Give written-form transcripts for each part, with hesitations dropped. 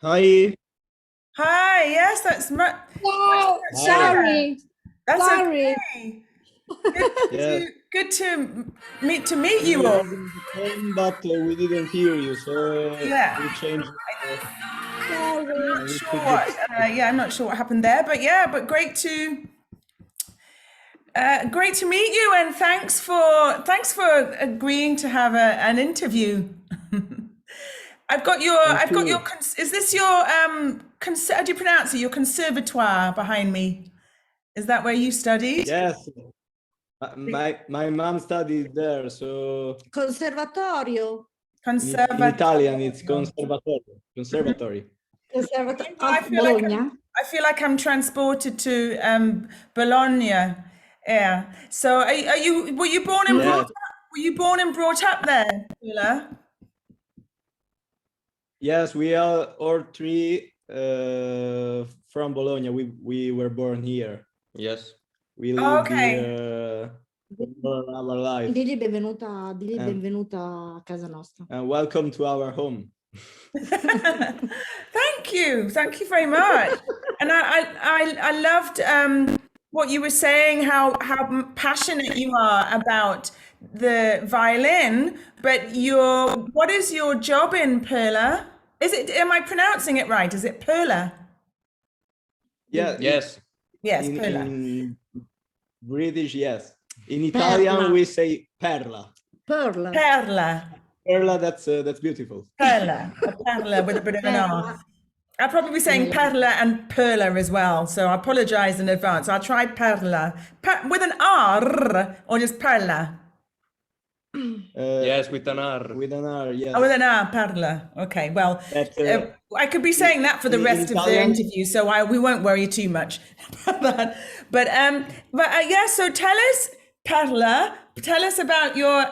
Hi. Hi, yes, that's much No, better. sorry. That's Sorry. okay. Good Yes, good to meet we you were all. having the phone, but we didn't hear you, so Yeah, we changed. Sorry. not We sure put what. this. I'm not sure what happened there, but yeah, but great to meet you, and thanks for agreeing to have an interview. Thank I've got your you. is this your how do you pronounce it? Your conservatoire behind me. Is that where you studied? Yes, my mom studied there, so Conservatorio. in Italian it's Conservatorio. conservatorio. Conservatory. Conservatorio I of feel like Bologna. I feel like I'm transported to Bologna. Yeah. So are you were you born and brought Yes, up? Were you born and brought up there, Perla? yes, we are all three from Bologna. We were born here. Yes, we lived Okay. here for our life. Digli benvenuta, digli And- benvenuta a casa nostra. And welcome to our home. Thank you very much. And I loved what you were saying, how passionate you are about the violin. But what is your job in Perla? Am I pronouncing it right? Is it Perla? Yeah, yes. Yes, In, Perla. in British, yes. In Italian, Perla. we say perla. Perla. Perla. Perla, that's beautiful. Perla. A perla with a bit of an R. Perla. I'll probably be saying perla and perla as well, so I apologize in advance. I'll try perla. With an R or just perla? Yes, with an R. With an R, yes. Oh, with an R, perla. Okay, well, I could be saying that for the rest of the interview, so we won't worry too much about that. But yeah, so tell us, Perla, tell us about your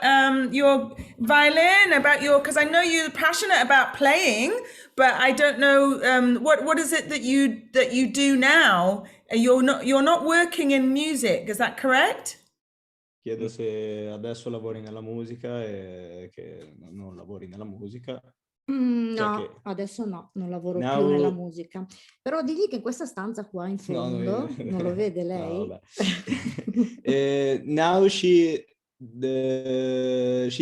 violin, about because I know you're passionate about playing, but I don't know what is it that you do now? You're not working in music, is that correct? Chiedo se adesso lavori nella musica e che non lavori nella musica. No, adesso no, non lavoro più nella musica. Però digli che in questa stanza qua in fondo, non lo vede lei? No, now she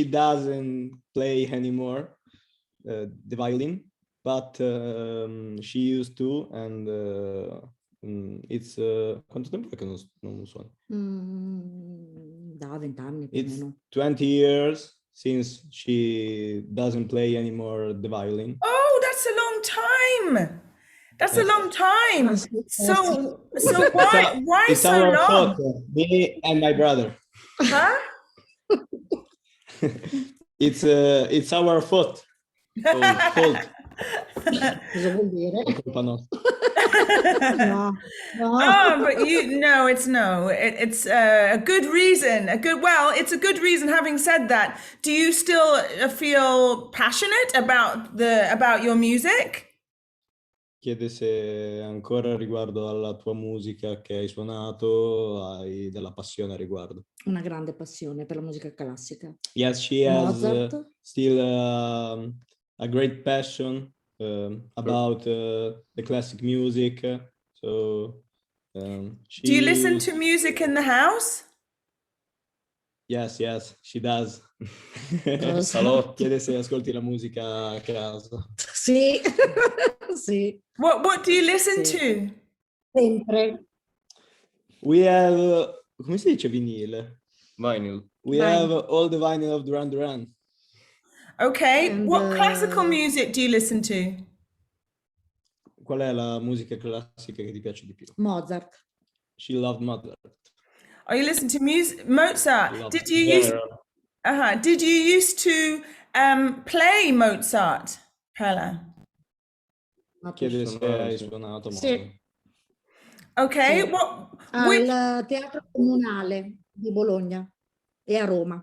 doesn't play anymore the violin, but she used to, and it's quanto tempo è che non suona? Da 20 anni più o It's meno. 20 years since she doesn't play anymore the violin. Oh, that's a long time. That's a long time. So why it's so our long? fault, me and my brother. Huh? It's our fault. Fault. Cosa vuol dire? È colpa nostra. No. Oh, but it's a good reason. It's a good reason. Having said that, do you still feel passionate about your music? Chiede se ancora riguardo alla tua musica che hai suonato hai della passione a riguardo. Una grande passione per la musica classica. Yes, she has still a great passion about the classic music. So do you listen to music in the house? Yes, she does. Esatto. Chiede se ascolti la musica a casa. Sì, sì. What do you listen to? Sempre. We have, come si dice vinile? Vinyl. We have all the vinyl of Duran Duran. Okay, And, what classical music do you listen to? Qual è la musica classica che ti piace di più? Mozart. She loved Mozart. Oh, you listen to Mozart. Did you used to play Mozart, Perla? Chiede se hai suonato Mozart. Sì. Okay, Sì. what? Al Teatro Comunale di Bologna e a Roma.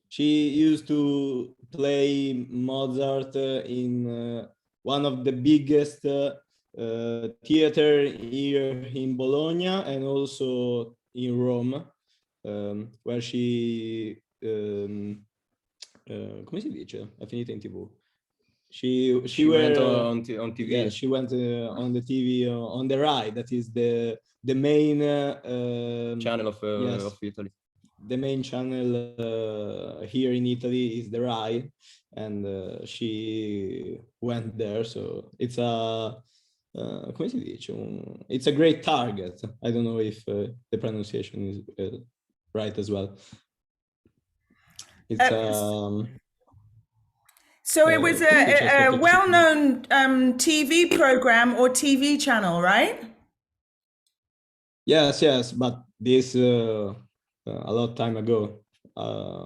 She used to play Mozart in one of the biggest theater here in Bologna and also in Rome, where she come si dice? È finita in TV. She went on TV. Yeah, she went on the TV on the Rai. That is the main channel of Italy. The main channel here in Italy is the Rai, and she went there. So it's a come si dice? It's a great target. I don't know if the pronunciation is right as well. It's so it was a well-known TV program or TV channel, right? Yes, but this a lot time ago,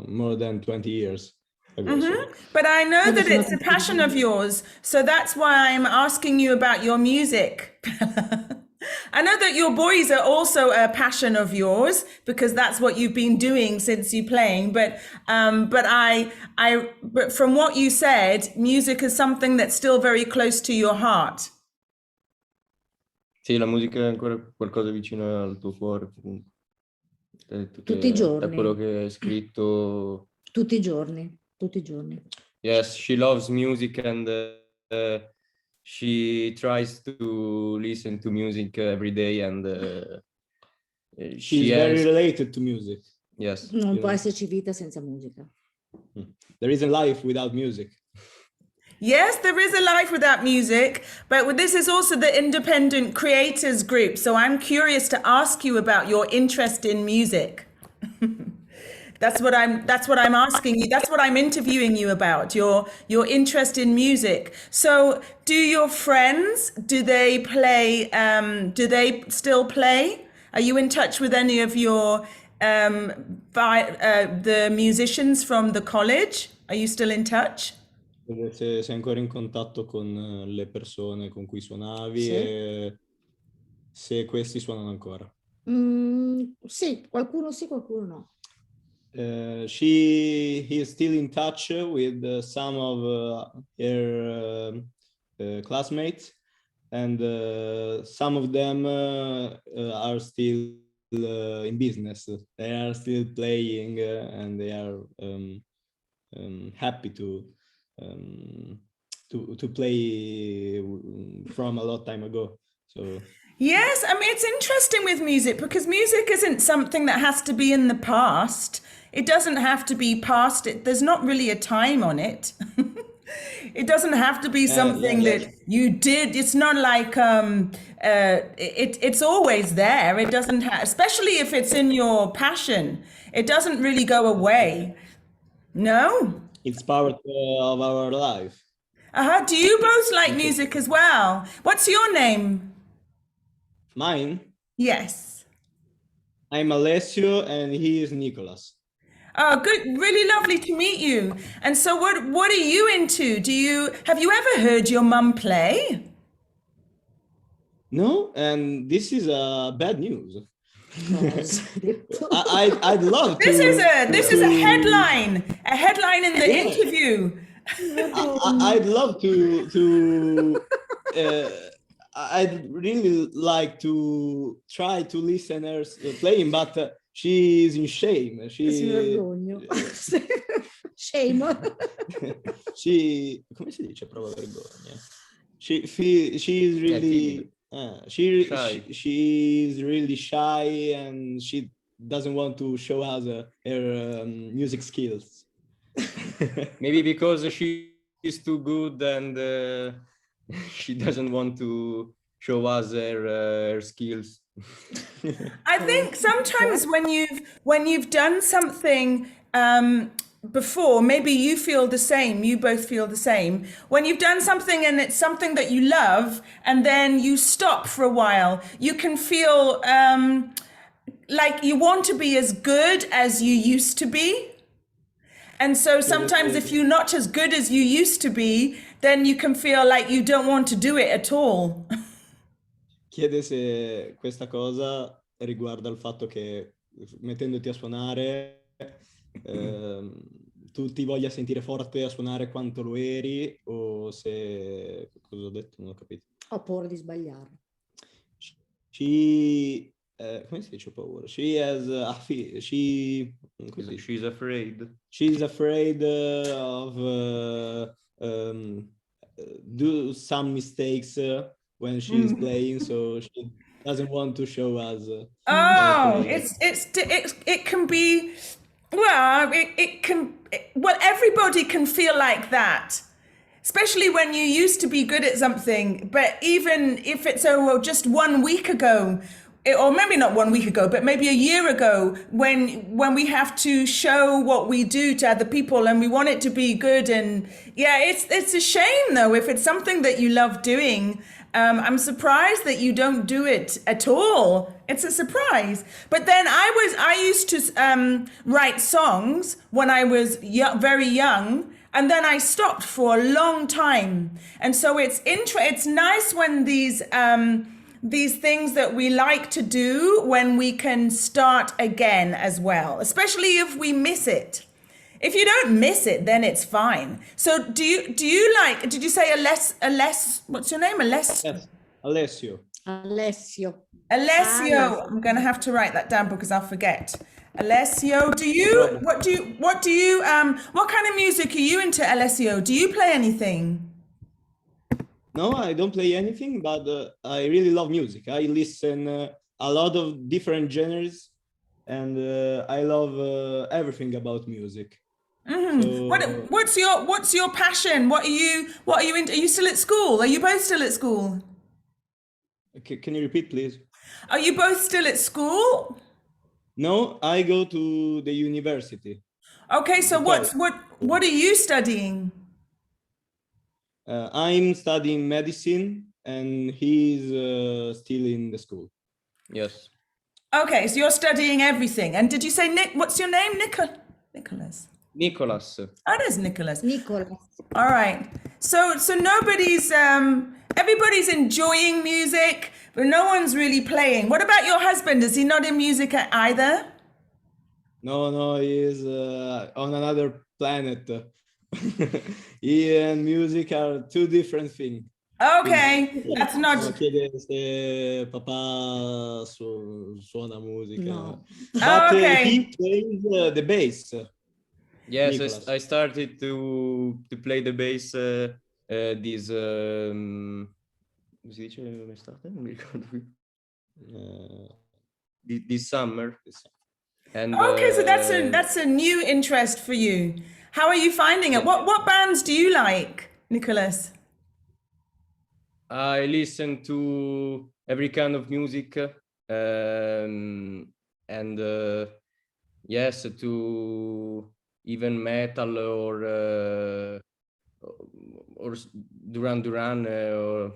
more than 20 years ago. So. But I know that it's a passion of yours, so that's why I'm asking you about your music. I know that your boys are also a passion of yours because that's what you've been doing since you playing. But from what you said, music is something that's still very close to your heart. Sì, la musica è ancora qualcosa vicino al tuo cuore. Tutti i giorni. Da quello che hai scritto. Tutti i giorni. Yes, she loves music and she tries to listen to music every day, and she's very related to music. Yes. Non può esserci vita senza musica. There is a life without music. Yes, there is a life without music, but this is also the independent creators group. So I'm curious to ask you about your interest in music. That's what I'm asking you. That's what I'm interviewing you about, your interest in music. So do your friends, do they still play? Are you in touch with any of your the musicians from the college? Are you still in touch? Se sei ancora in contatto con le persone con cui suonavi, sì. E se questi suonano ancora. Sì, qualcuno no. He is still in touch with some of her classmates, and some of them are still in business. They are still playing, and they are happy to play from a lot time ago. So yes, I mean, it's interesting with music because music isn't something that has to be in the past. It doesn't have to be past it. There's not really a time on it. It doesn't have to be something that you did. It's not like it's always there. It doesn't have, especially if it's in your passion. It doesn't really go away. No. It's part of our life. Do you both like music as well? What's your name? Mine? Yes. I'm Alessio and he is Nicholas. Oh, good. Really lovely to meet you. And so what are you into? Have you ever heard your mum play? No, and this is bad news. I'd love to. This is a headline in the interview. I'd love to I'd really like to try to listen her playing, but she is in shame. Shame. Come si dice prova vergogna? She is really she's really shy, and she doesn't want to show us her music skills. Maybe because she is too good, and she doesn't want to show us her skills. I think sometimes when you've done something before, maybe you feel the same, you both feel the same. When you've done something and it's something that you love, and then you stop for a while, you can feel like you want to be as good as you used to be. And so sometimes if you're not as good as you used to be, then you can feel like you don't want to do it at all. Chiede se questa cosa riguarda il fatto che mettendoti a suonare tu ti voglia sentire forte a suonare quanto lo eri, o se... Cosa ho detto? Non ho capito. Ho paura di sbagliare. Come si dice paura? She's afraid. She's afraid of do some mistakes when she's playing, so she doesn't want to show us. It can be, well, everybody can feel like that. Especially when you used to be good at something, but even if it's just 1 week ago, or maybe not 1 week ago, but maybe a year ago, when we have to show what we do to other people and we want it to be good, and it's a shame though if it's something that you love doing. I'm surprised that you don't do it at all. It's a surprise. But then I used to write songs when I was very young. And then I stopped for a long time. And so it's nice when these things that we like to do, when we can start again as well, especially if we miss it. If you don't miss it, then it's fine. So do you like, did you say what's your name? Yes, Alessio. Alessio. I'm going to have to write that down because I'll forget. Alessio, what kind of music are you into, Alessio? Do you play anything? No, I don't play anything, but I really love music. I listen a lot of different genres, and I love everything about music. So, what's your passion? What are you into? Are you still at school? Are you both still at school? Can you repeat, please? Are you both still at school? No, I go to the university. Okay, so what are you studying? I'm studying medicine, and he's still in the school. Yes. Okay, so you're studying everything. And did you say what's your name? Nicholas. Nicholas. Oh, it is Nicholas. Nicholas. All right. So everybody's enjoying music, but no one's really playing. What about your husband? Is he not in music either? No, he is on another planet. He and music are two different things. Okay, that's not. Chiede se papà suona musica. No. But he plays the bass. Yes, I started to play the bass this come si dice estate? Non mi ricordo più. This summer. And okay, so that's a new interest for you. How are you finding it? What bands do you like, Nicholas? I listen to every kind of music, and yes, to even metal or Duran or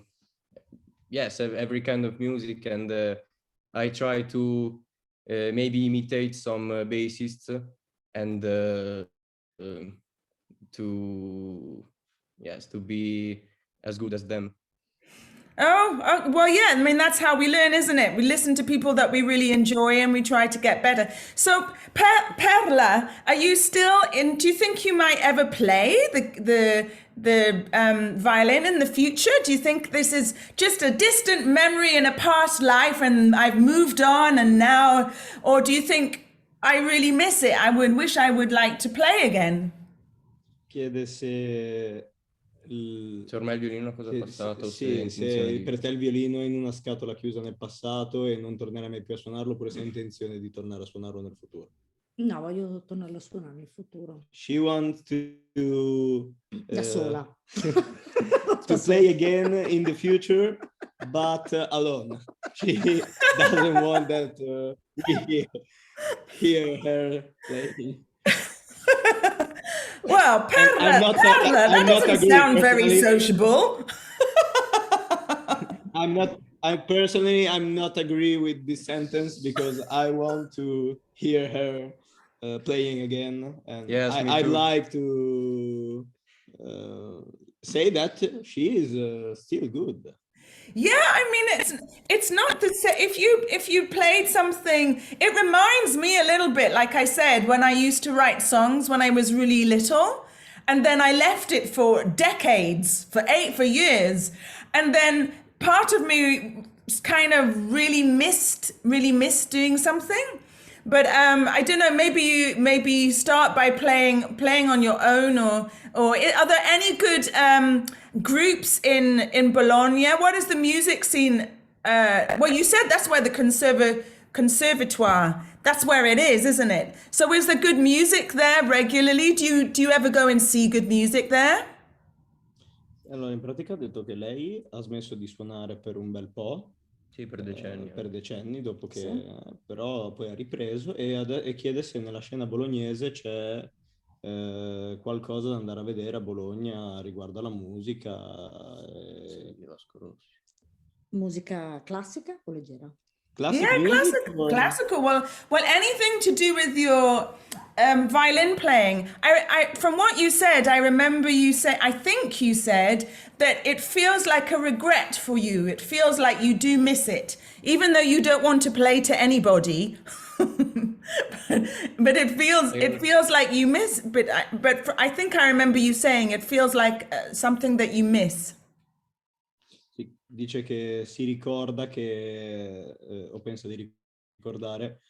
yes, every kind of music, and I try to maybe imitate some bassists and to be as good as them. Oh, well, yeah. I mean, that's how we learn, isn't it? We listen to people that we really enjoy and we try to get better. So, Perla, are you still in? Do you think you might ever play the violin in the future? Do you think this is just a distant memory in a past life and I've moved on and now, or do you think I really miss it? I would wish I would like to play again. Chiede se ormai il violino cosa è passato? Sì, se per te il violino è in una scatola chiusa nel passato e non tornerai mai più a suonarlo, oppure se hai intenzione di tornare a suonarlo nel futuro. No, voglio tornare a suonare nel futuro. She wants to da sola. To play again in the future, but alone. She doesn't want that we hear her playing. Well, Perla, that doesn't sound very sociable. I'm not agree with this sentence because I want to hear her playing again, and yes, I'd like to say that she is still good. Yeah, I mean, it's not the same. If you played something, it reminds me a little bit, like I said, when I used to write songs when I was really little, and then I left it for decades, for years, and then part of me kind of really missed doing something. but I don't know. Maybe start by playing on your own, or are there any good groups in Bologna? What is the music scene? Well, you said that's where the conservatoire. That's where it is, isn't it? So is there good music there regularly? Do you ever go and see good music there? Allora, in pratica ha detto che lei ha smesso di suonare per un bel po'. Sì, per decenni. Per decenni, dopo che però poi ha ripreso e chiede se nella scena bolognese c'è qualcosa da andare a vedere a Bologna riguardo alla musica. Musica classica o leggera? Classical. Well, anything to do with your violin playing. I from what you said, I remember I think you said that it feels like a regret for you. It feels like you do miss it, even though you don't want to play to anybody. but it feels like you miss. But I think I remember you saying it feels like something that you miss. Dice che si ricorda che, o pensa di ricordare,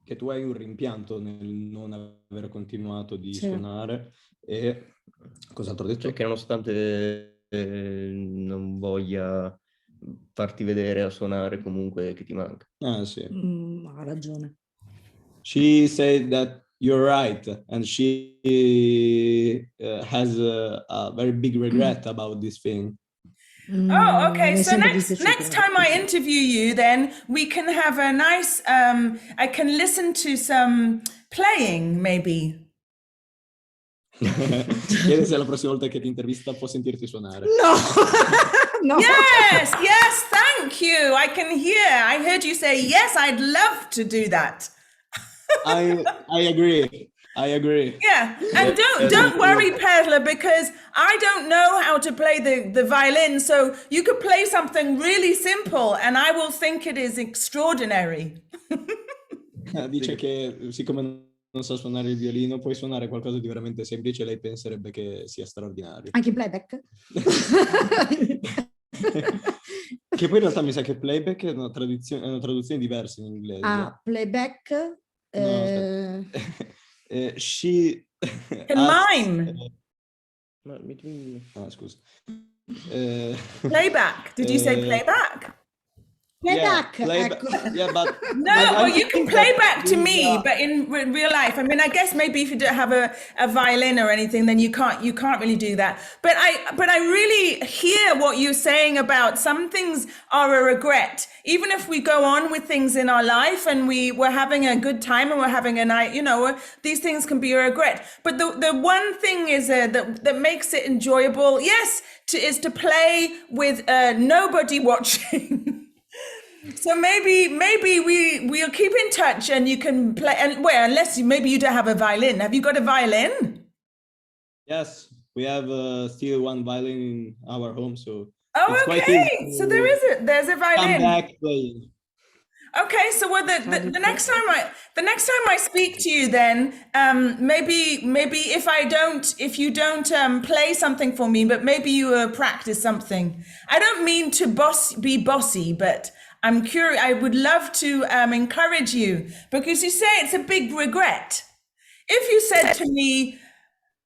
che tu hai un rimpianto nel non aver continuato di suonare. E cos'altro ha detto? Cioè che nonostante non voglia farti vedere a suonare, comunque che ti manca. Ah, sì. Ha ragione. She said that you're right, and she has a very big regret about this thing. Oh, okay. So next time I interview you, then we can have a nice, I can listen to some playing, maybe. Chiede se la prossima volta che ti intervista può sentirti suonare. No. Yes, thank you. I can hear. I heard you say, yes, I'd love to do that. I agree. Yeah, and don't worry, Perla, because I don't know how to play the violin, so you could play something really simple and I will think it is extraordinary. Dice che siccome non sa suonare il violino, puoi suonare qualcosa di veramente semplice e lei penserebbe che sia straordinario. Anche in playback? Che poi in realtà mi sa che playback è una traduzione diversa in inglese. Ah, playback... No, she can mime. Scusa. Playback. Did you say playback? Playback. Yeah, but no, you can play back to me, but in real life, I mean, I guess maybe if you don't have a violin or anything, then you can't really do that. But I really hear what you're saying about some things are a regret. Even if we go on with things in our life and we're having a good time and we're having a night, these things can be a regret. But the one thing is that makes it enjoyable, yes, is to play with nobody watching. So maybe we'll keep in touch and you can play. And unless maybe you don't have a violin. Have you got a violin? Yes, we have still one violin in our home, so. Oh, okay. So there's a violin. Come back playing. Okay, so the next time I speak to you, then maybe if you don't play something for me, but maybe you practice something. I don't mean to be bossy, but I'm curious. I would love to encourage you because you say it's a big regret. If you said to me,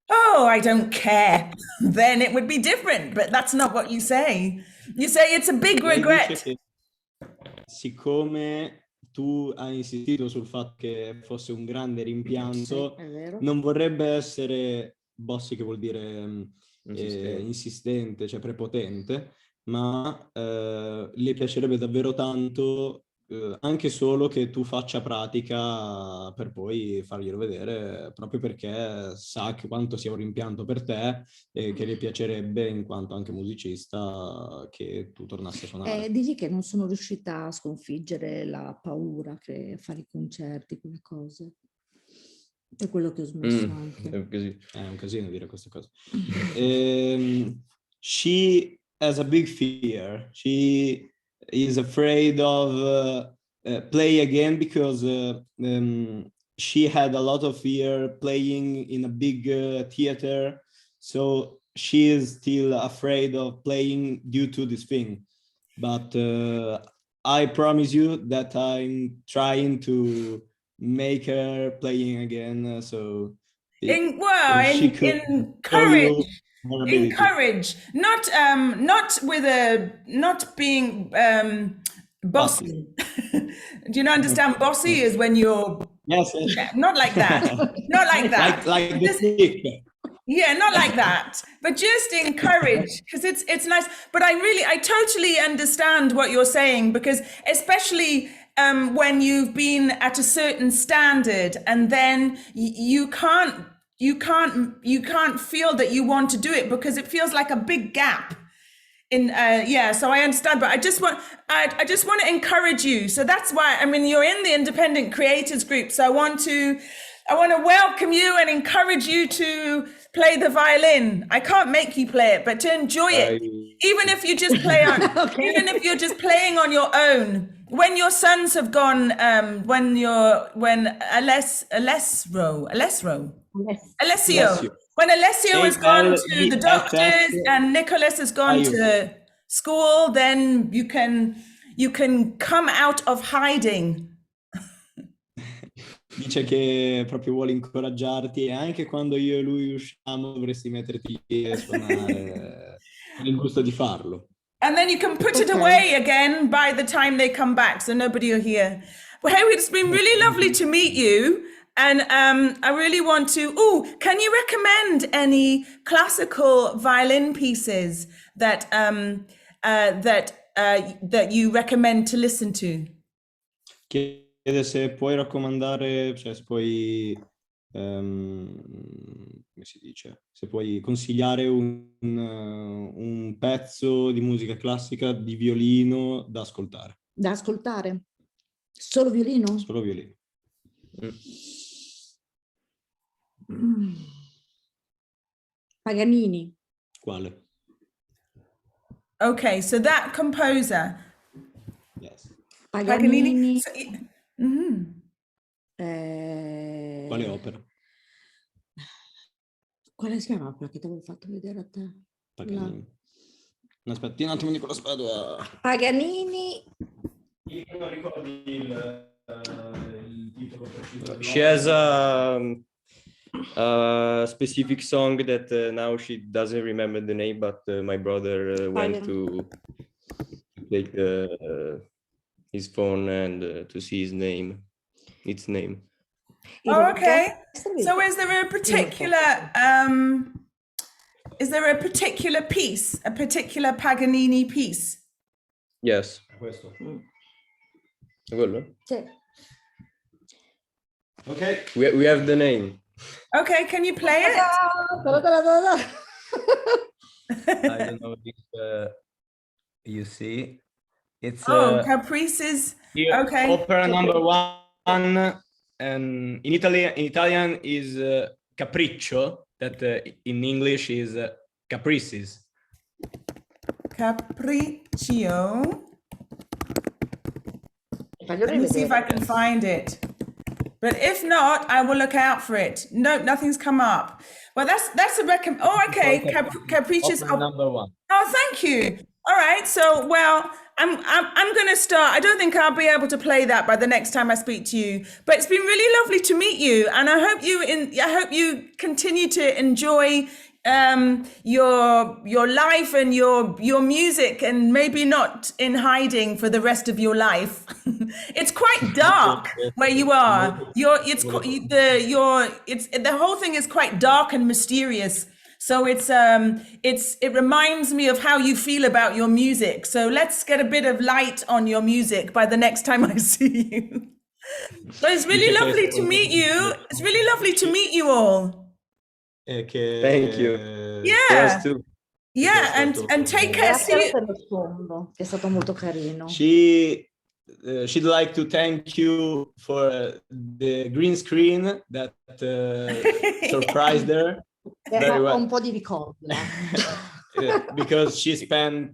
"Oh, I don't care," then it would be different. But that's not what you say. You say it's a big regret. Siccome tu hai insistito sul fatto che fosse un grande rimpianto, non vorrebbe essere bossy, che vuol dire insistente, cioè prepotente, ma le piacerebbe davvero tanto anche solo che tu faccia pratica per poi farglielo vedere, proprio perché sa che quanto sia un rimpianto per te e che le piacerebbe, in quanto anche musicista, che tu tornassi a suonare. Digli che non sono riuscita a sconfiggere la paura che fare i concerti, quelle cose. È quello che ho smesso anche. È un casino dire queste cose. She has a big fear. She is afraid of play again because she had a lot of fear playing in a big theater. So she is still afraid of playing due to this thing. But I promise you that I'm trying to make her playing again. So encourage, not being bossy. Do you understand? Bossy is when you're not like that, not like that, like the stick. Yeah, not like that, but just encourage, because it's nice. But I totally understand what you're saying, because especially when you've been at a certain standard, and then you can't feel that you want to do it, because it feels like a big gap in so I understand, but I just want to encourage you. So that's why, I mean, you're in the independent creators group, so I want to welcome you and encourage you to play the violin. I can't make you play it, but to enjoy it, even if you just play on, even if you're just playing on your own. When your sons have gone, when Alessio has gone to the doctors and Nicholas has gone to school, then you can come out of hiding. Dice che proprio vuole incoraggiarti, e anche quando io e lui usciamo dovresti metterti lì a suonare, con il gusto di farlo. And then you can put it away again by the time they come back, so nobody will hear. Well, hey, it's been really lovely to meet you. And I really want to, can you recommend any classical violin pieces that you recommend to listen to? Chiede se puoi raccomandare, cioè se puoi, come si dice, se puoi consigliare un pezzo di musica classica di violino da ascoltare. Da ascoltare? Solo violino? Solo violino. Paganini. Quale? Okay, so that composer. Yes. Paganini. Quale opera? Quale si chiama quella che ti avevo fatto vedere a te? Paganini. Aspetta, un attimo, Nicola Spadua. Paganini. Non ricordi il titolo preciso? She has a specific song that now she doesn't remember the name, but my brother went to take his phone and to see its name. Oh, okay. So is there a particular piece, a particular Paganini piece? Yes. Questo. Quello? Sì. Okay. We have the name. Okay, can you play it? I don't know if you see. It's Caprices. Here, Okay. opera number 1, and in Italian is capriccio, that in English is caprices. Capriccio. Let me see if I can find it. But if not, I will look out for it. Nope, nothing's come up. Well, that's a recommend. Oh, okay. Capricious. number 1. Oh, thank you. All right. So, well, I'm going to start. I don't think I'll be able to play that by the next time I speak to you. But it's been really lovely to meet you, and I hope you continue to enjoy your life and your music, and maybe not in hiding for the rest of your life. It's quite dark where you are. The whole thing is quite dark and mysterious. So it reminds me of how you feel about your music. So let's get a bit of light on your music by the next time I see you. So it's really lovely to meet you. It's really lovely to meet you all. Thank you. Yeah. Yeah, and take care. Grazie per lo sfondo, è stato molto carino. She'd like to thank you for the green screen that surprised her. Very well. Un po' di ricordi. Because she spent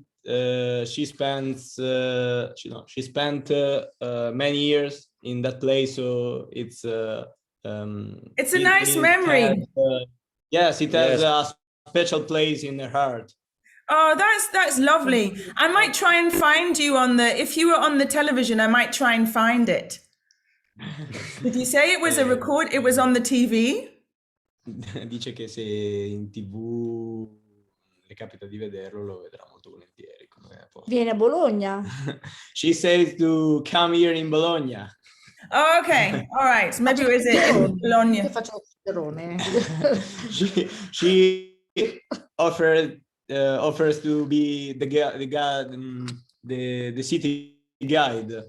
many years in that place, so it's a nice memory. Yes, it has a special place in her heart. Oh, that's lovely. I might try and find you if you were on the television, I might try and find it. Did you say it was a record? It was on the TV? Dice che se in TV le capita di vederlo, lo vedrà molto volentieri. Viene a Bologna. She says to come here in Bologna. Oh, okay. All right. Maybe it was in Bologna. Io faccio chiacchierone. She offers to be the city guide.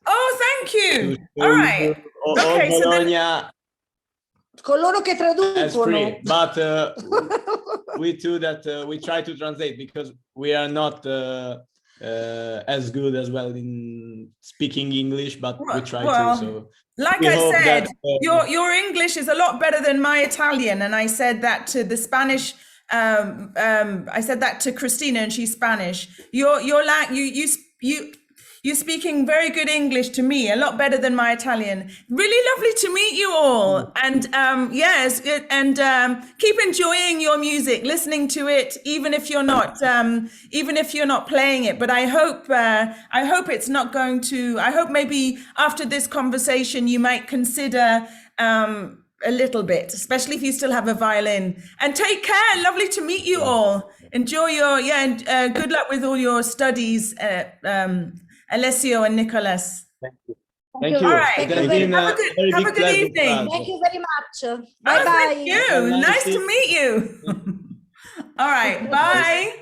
Oh, thank you. All right. Okay, so then, coloro che traducono. Free, but we too that we try to translate because we are not as good as well in speaking English, but we try to. So, like I said, your English is a lot better than my Italian, and I said that to the Spanish. I said that to Christina, and she's Spanish. You're speaking very good English to me, a lot better than my Italian. Really lovely to meet you all. And yes, and keep enjoying your music, listening to it, even if you're not playing it. But I hope it's not going to. I hope maybe after this conversation you might consider a little bit, especially if you still have a violin. And take care. Lovely to meet you all. Enjoy your and good luck with all your studies. Alessio and Nicholas. Thank you. Thank you. All right. Have a good evening. Thank you very much. Bye bye. Thank you. Nice to meet you. All right. Bye.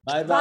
Bye bye.